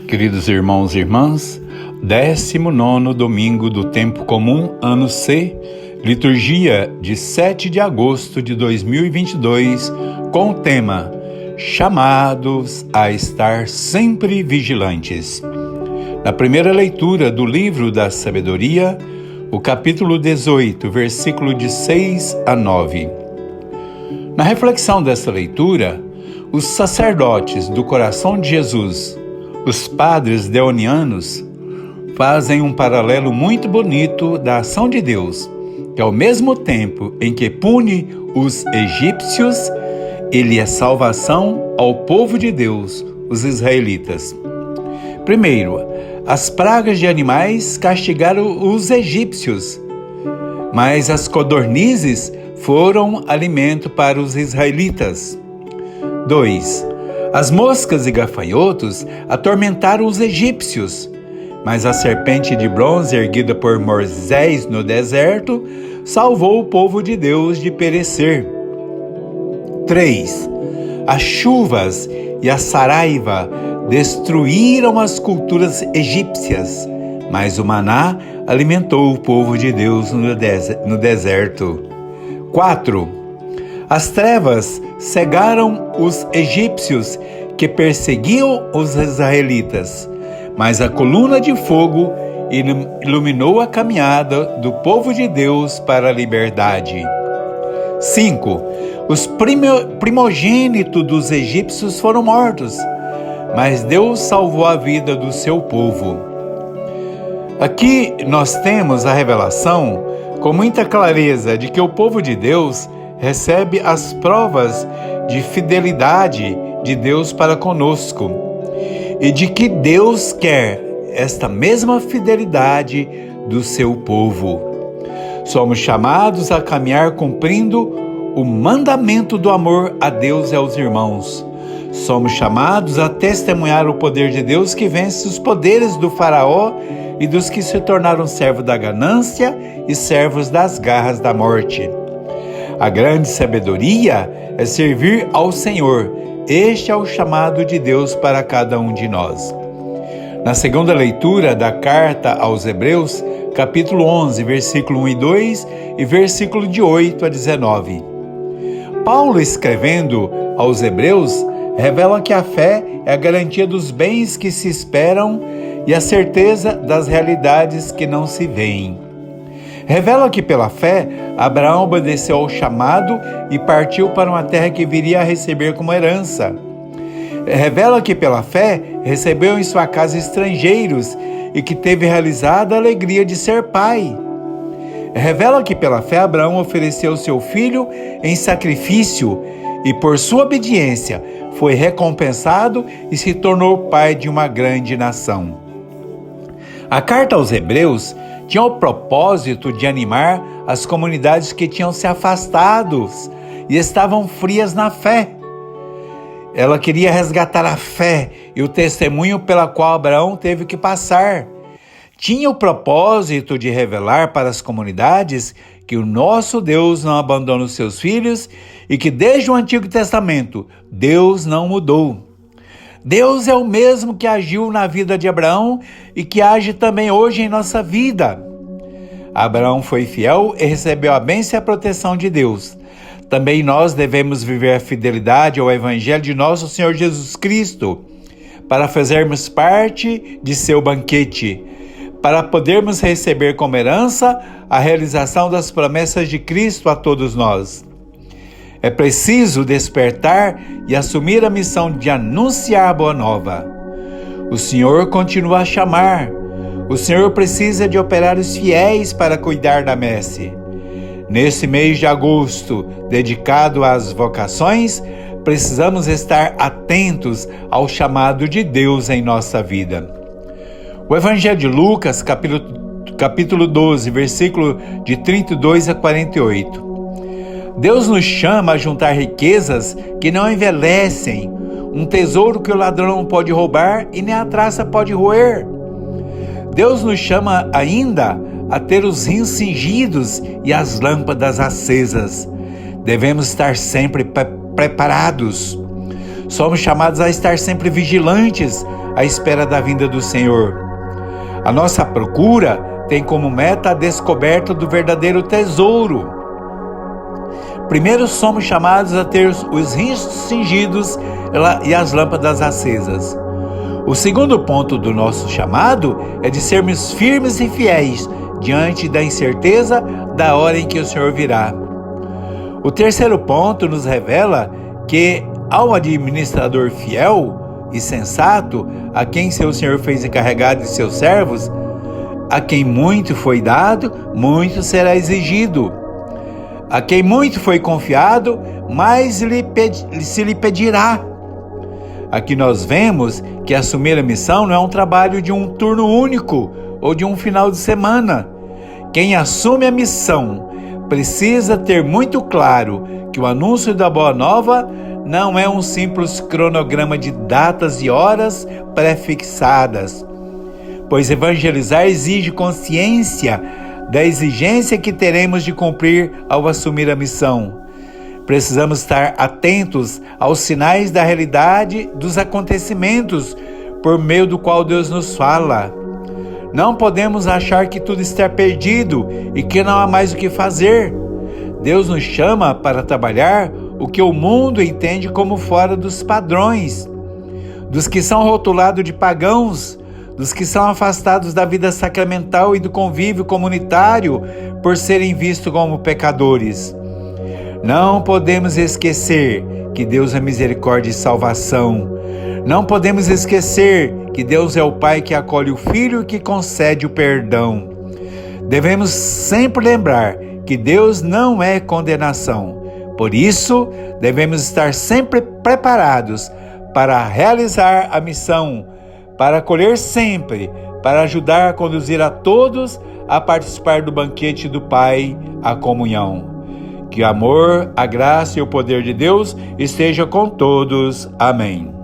Queridos irmãos e irmãs, 19º domingo do tempo comum, ano C, liturgia de 7 de agosto de 2022, com o tema Chamados a estar sempre vigilantes. Na primeira leitura do livro da sabedoria, o capítulo 18, versículo de 6 a 9. Na reflexão desta leitura, os sacerdotes do coração de Jesus, os padres deonianos, fazem um paralelo muito bonito da ação de Deus, que ao mesmo tempo em que pune os egípcios, ele é salvação ao povo de Deus, os israelitas. Primeiro, as pragas de animais castigaram os egípcios, mas as codornizes foram alimento para os israelitas. 2. As moscas e gafanhotos atormentaram os egípcios, mas a serpente de bronze erguida por Moisés no deserto salvou o povo de Deus de perecer. 3. As chuvas e a saraiva destruíram as culturas egípcias, mas o maná alimentou o povo de Deus no deserto. 4. As trevas cegaram os egípcios que perseguiam os israelitas, mas a coluna de fogo iluminou a caminhada do povo de Deus para a liberdade. 5. Os primogênitos dos egípcios foram mortos, mas Deus salvou a vida do seu povo. Aqui nós temos a revelação com muita clareza de que o povo de Deus recebe as provas de fidelidade de Deus para conosco e de que Deus quer esta mesma fidelidade do seu povo. Somos chamados a caminhar cumprindo o mandamento do amor a Deus e aos irmãos. Somos chamados a testemunhar o poder de Deus que vence os poderes do faraó e dos que se tornaram servos da ganância e servos das garras da morte. A grande sabedoria é servir ao Senhor. Este é o chamado de Deus para cada um de nós. Na segunda leitura da carta aos Hebreus, capítulo 11, versículo 1 e 2 e versículo de 8 a 19. Paulo, escrevendo aos Hebreus, revela que a fé é a garantia dos bens que se esperam e a certeza das realidades que não se veem. Revela que pela fé, Abraão obedeceu ao chamado e partiu para uma terra que viria a receber como herança. Revela que pela fé, recebeu em sua casa estrangeiros e que teve realizada a alegria de ser pai. Revela que pela fé, Abraão ofereceu seu filho em sacrifício e por sua obediência foi recompensado e se tornou pai de uma grande nação. A carta aos Hebreus tinha o propósito de animar as comunidades que tinham se afastado e estavam frias na fé. Ela queria resgatar a fé e o testemunho pela qual Abraão teve que passar. Tinha o propósito de revelar para as comunidades que o nosso Deus não abandona os seus filhos e que desde o Antigo Testamento Deus não mudou. Deus é o mesmo que agiu na vida de Abraão e que age também hoje em nossa vida. Abraão foi fiel e recebeu a bênção e a proteção de Deus. Também nós devemos viver a fidelidade ao Evangelho de nosso Senhor Jesus Cristo, para fazermos parte de seu banquete, para podermos receber como herança a realização das promessas de Cristo a todos nós. É preciso despertar e assumir a missão de anunciar a boa nova. O Senhor continua a chamar. O Senhor precisa de operários fiéis para cuidar da messe. Nesse mês de agosto, dedicado às vocações, precisamos estar atentos ao chamado de Deus em nossa vida. O Evangelho de Lucas, capítulo 12, versículo de 32 a 48. Deus nos chama a juntar riquezas que não envelhecem, um tesouro que o ladrão não pode roubar e nem a traça pode roer. Deus nos chama ainda a ter os rins cingidos e as lâmpadas acesas. Devemos estar sempre preparados. Somos chamados a estar sempre vigilantes, à espera da vinda do Senhor. A nossa procura tem como meta a descoberta do verdadeiro tesouro. Primeiro somos chamados a ter os rins cingidos e as lâmpadas acesas. O segundo ponto do nosso chamado é de sermos firmes e fiéis diante da incerteza da hora em que o Senhor virá. O terceiro ponto nos revela que, ao administrador fiel e sensato, a quem seu Senhor fez encarregado de seus servos, a quem muito foi dado, muito será exigido. A quem muito foi confiado, mais se lhe pedirá. Aqui nós vemos que assumir a missão não é um trabalho de um turno único ou de um final de semana. Quem assume a missão precisa ter muito claro que o anúncio da Boa Nova não é um simples cronograma de datas e horas pré-fixadas, pois evangelizar exige consciência da exigência que teremos de cumprir ao assumir a missão. Precisamos estar atentos aos sinais da realidade dos acontecimentos por meio do qual Deus nos fala. Não podemos achar que tudo está perdido e que não há mais o que fazer. Deus nos chama para trabalhar o que o mundo entende como fora dos padrões, dos que são rotulados de pagãos, dos que são afastados da vida sacramental e do convívio comunitário por serem vistos como pecadores. Não podemos esquecer que Deus é misericórdia e salvação. Não podemos esquecer que Deus é o Pai que acolhe o Filho e que concede o perdão. Devemos sempre lembrar que Deus não é condenação. Por isso, devemos estar sempre preparados para realizar a missão, para acolher sempre, para ajudar a conduzir a todos a participar do banquete do Pai, a comunhão. Que o amor, a graça e o poder de Deus esteja com todos. Amém.